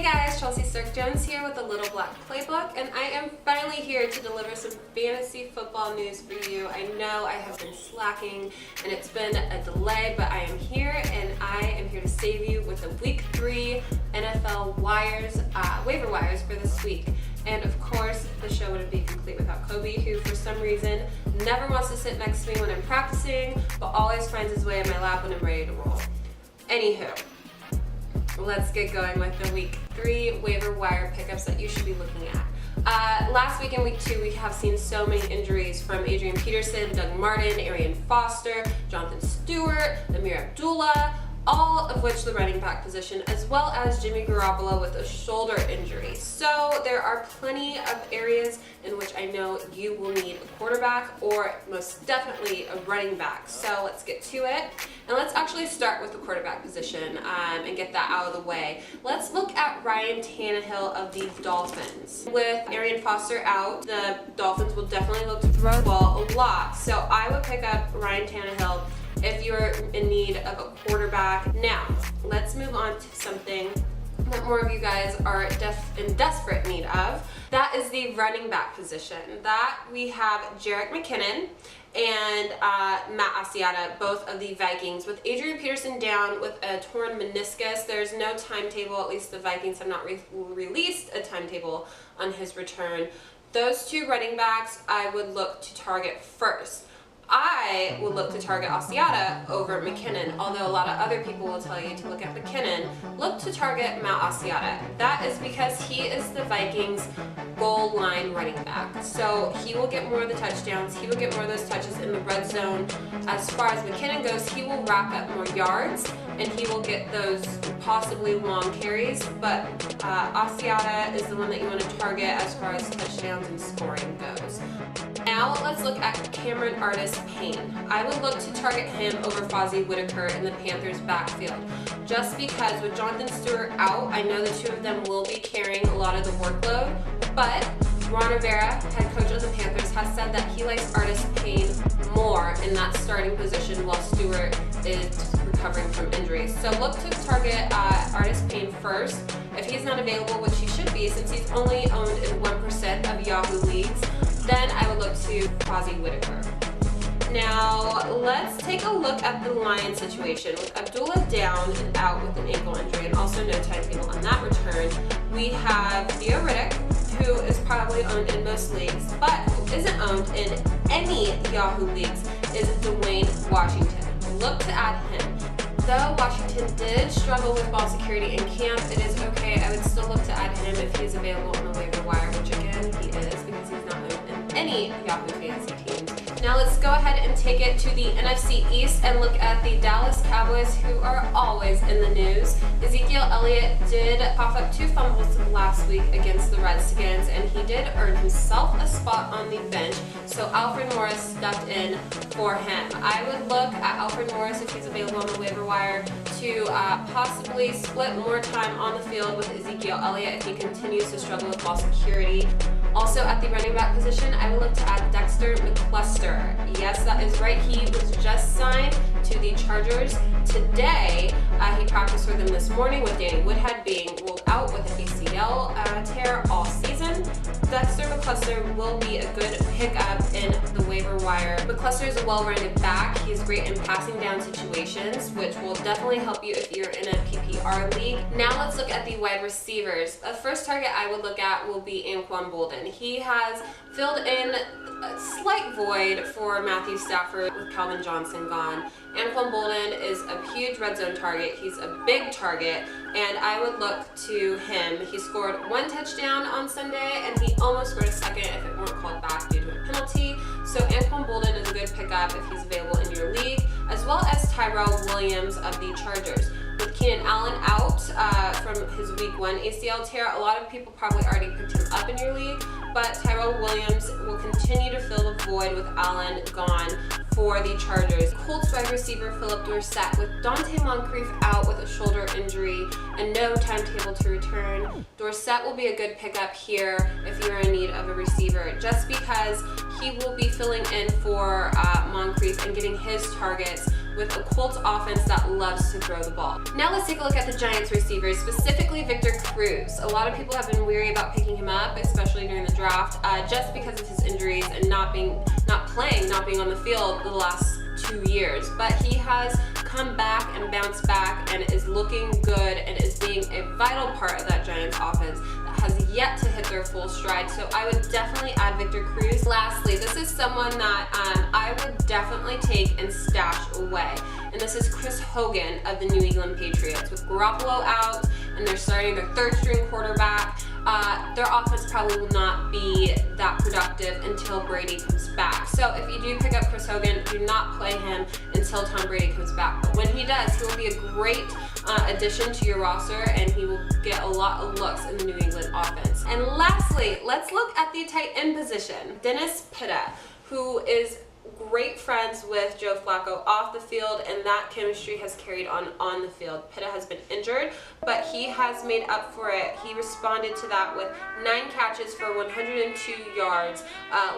Hey guys, Chelsea Stark-Jones here with the Little Black Playbook, and I am finally here to deliver some fantasy football news for you. I know I have been slacking and it's been a delay, but I am here and I am here to save you with the Week 3 NFL waiver wires for this week. And of course, the show wouldn't be complete without Kobe, who for some reason never wants to sit next to me when I'm practicing, but always finds his way in my lap when I'm ready to roll. Anywho, let's get going with the Week 3 waiver wire pickups that you should be looking at. Last week in Week 2, we have seen so many injuries from Adrian Peterson, Doug Martin, Arian Foster, Jonathan Stewart, Amir Abdullah, all of which the running back position, as well as Jimmy Garoppolo with a shoulder injury. So there are plenty of areas in which I know you will need a quarterback or most definitely a running back. So let's get to it. And let's actually start with the quarterback position and get that out of the way. Let's look at Ryan Tannehill of the Dolphins. With Arian Foster out, the Dolphins will definitely look to throw the ball a lot. So I would pick up Ryan Tannehill if you're in need of a quarterback. Now, let's move on to something that more of you guys are in desperate need of. That is the running back position. That we have Jerick McKinnon and Matt Asiata, both of the Vikings. With Adrian Peterson down with a torn meniscus, there's no timetable, at least the Vikings have not released a timetable on his return. Those two running backs I would look to target first. I would look to target Asiata over McKinnon, although a lot of other people will tell you to look at McKinnon. Look to target Matt Asiata. That is because he is the Vikings' goal line running back. So he will get more of the touchdowns. He will get more of those touches in the red zone. As far as McKinnon goes, he will rack up more yards and he will get those possibly long carries. But Asiata is the one that you want to target as far as touchdowns and scoring goes. Now let's look at Cameron Artis-Payne. I would look to target him over Fozzie Whitaker in the Panthers' backfield, just because with Jonathan Stewart out, I know the two of them will be carrying a lot of the workload, but Ron Rivera, head coach of the Panthers, has said that he likes Artis-Payne more in that starting position while Stewart is recovering from injuries. So look to target Artis-Payne first. If he's not available, which he should be since he's only owned in 1% of Yahoo leagues, then I would look to Fozzie Whitaker. Now, let's take a look at the Lions situation. With Abdullah down and out with an ankle injury and also no timetable on that return, we have Theo Riddick, who is probably owned in most leagues, but who isn't owned in any Yahoo leagues is Dwayne Washington. Look to add him. Though Washington did struggle with ball security in camp, it is okay. I would still look to add him if he's available on the waiver wire, which again, he is because he's not owned in any Yahoo fantasy teams. Now let's go ahead and take it to the NFC East and look at the Dallas Cowboys, who are always in the news. Ezekiel Elliott did cough up 2 fumbles last week against the Redskins, and he did earn himself a spot on the bench, so Alfred Morris stepped in for him. I would look at Alfred Morris, if he's available on the waiver wire, to possibly split more time on the field with Ezekiel Elliott if he continues to struggle with ball security. Also at the running back position, I would look to add Dexter McCluster. Yes, that is right. He was just signed to the Chargers today. He practiced for them this morning with Danny Woodhead being ruled out with an ACL tear all season. Dexter McCluster will be a good pickup in the waiver wire. McCluster is a well-rounded back. He's great in passing down situations, which will definitely help you if you're in a PPR league. Now let's look at the wide receivers. The first target I would look at will be Anquan Boldin. He has filled in a slight void for Matthew Stafford with Calvin Johnson gone. Anquan Boldin is a huge red zone target. He's a big target, and I would look to him. He scored 1 touchdown on Sunday, and he almost scored a second if it weren't called back due to a penalty. So Anquan Boldin is a good pickup if he's available in your league, as well as Tyrell Williams of the Chargers. With Keenan Allen out from his Week 1 ACL tear, a lot of people probably already picked him up in your league, but Tyrell Williams will continue to fill the void with Allen gone for the Chargers. Colts wide receiver Philip Dorsett, with Dante Moncrief out with a shoulder injury and no timetable to return, Dorsett will be a good pickup here if you're in need of a receiver, just because he will be filling in for Moncrief and getting his targets with a Colts offense that loves to throw the ball. Now let's take a look at the Giants receivers, specifically Victor Cruz. A lot of people have been weary about picking him up, especially during the draft, just because of his injuries and not being on the field the last 2 years. But he has come back and bounced back and is looking good and is being a vital part of that Giants offense that has yet to hit their full stride. So I would definitely add Victor Cruz. Lastly, this is someone that I would definitely take and stash away. And this is Chris Hogan of the New England Patriots. With Garoppolo out and they're starting their third string quarterback, their offense probably will not be that productive until Brady comes back. So if you do pick up Chris Hogan, do not play him until Tom Brady comes back. But when he does, he will be a great addition to your roster, and he will get a lot of looks in the New England offense. And lastly, let's look at the tight end position. Dennis Pitta, who is great friends with Joe Flacco off the field, and that chemistry has carried on the field. Pitta has been injured, but he has made up for it. He responded to that with 9 catches for 102 yards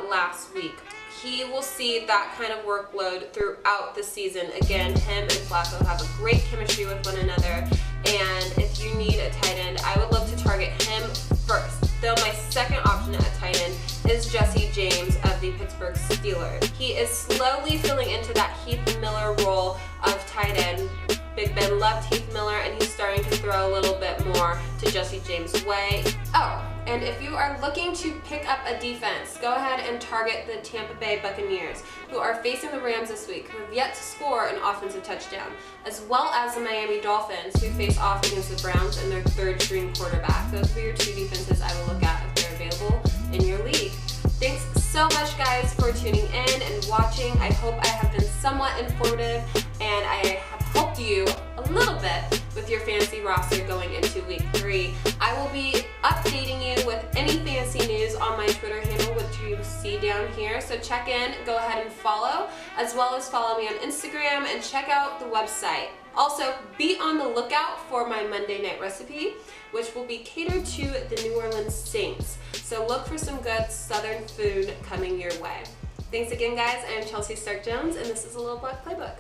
last week. He will see that kind of workload throughout the season. Again, him and Flacco have a great chemistry with one another, and if you need a tight end, I would love to target him first. Though my second option at tight end is Jesse James of the Pittsburgh Steelers. He is slowly filling into that Heath Miller role of tight end. Big Ben loved Heath Miller, and he's starting to throw a little bit more to Jesse James' way. Oh, and if you are looking to pick up a defense, go ahead and target the Tampa Bay Buccaneers, who are facing the Rams this week, who have yet to score an offensive touchdown, as well as the Miami Dolphins, who face off against the Browns and their third string quarterback. Those will be your 2 defenses I will look at if they're available in your league. Thanks so much, guys, for tuning in and watching. I hope I have been somewhat informative, and I have helped you a little bit with your fantasy roster going into week 3. I will be updating you with any fantasy news on my Twitter handle, which you see down here. So check in, go ahead and follow, as well as follow me on Instagram and check out the website. Also, be on the lookout for my Monday night recipe, which will be catered to the New Orleans Saints. So look for some good Southern food coming your way. Thanks again, guys. I am Chelsea Stark Jones, and this is a Little Black Playbook.